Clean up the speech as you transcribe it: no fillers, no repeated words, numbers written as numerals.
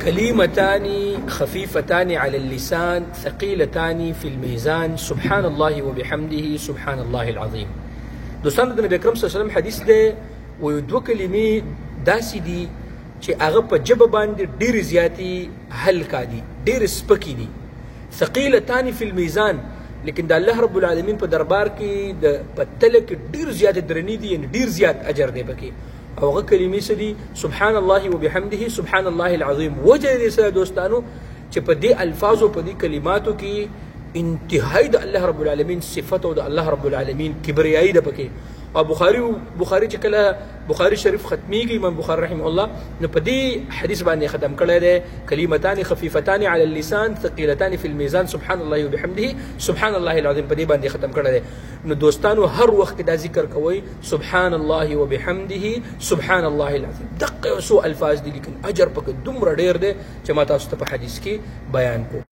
كلمتان خفيفتان على اللسان ثقيلتان في الميزان سبحان الله وبحمده سبحان الله العظيم. دوستانو د نبی اکرم صلی الله علیه وسلم حدیث دی و دوه کلمې داسې دي چې هغه په ژبه باندې ډېرې زیاتې هلکا دي، ډېرې سپکې دي. ثقيلتان في الميزان، لیکن د الله رب العالمین په دربار کې د په تله کې ډېر زیاتې درنې دي، یعنې ډېر زیات اجر دی پکې. او هغه کلمې څه دي؟ سبحان الله وبحمده سبحان الله العظیم. وجه یې سره دوستانو چې په دې الفاظو په دې کلماتو کې انتهایی د الله رب العالمین صفت او د الله رب العالمین کبریایی ده پکې. او بخاری چې کله بخاری شریف ختمیږي امام بخاری رحمه الله نو په دې حدیث باندې ختم کړی دی کلمتان خفیفتان علی اللسان ثقيلتان في الميزان سبحان الله وبحمده سبحان الله العظیم په دې باندې ختم کړی دی. نو دوستانو هر وخت دا ذکر کوئ سبحان الله وبحمده سبحان الله العظیم. دقه څو الفاظ دي لیکن اجر پکې دومره ډیر دی چې ما تاسو ته په حدیث کې بیان کو.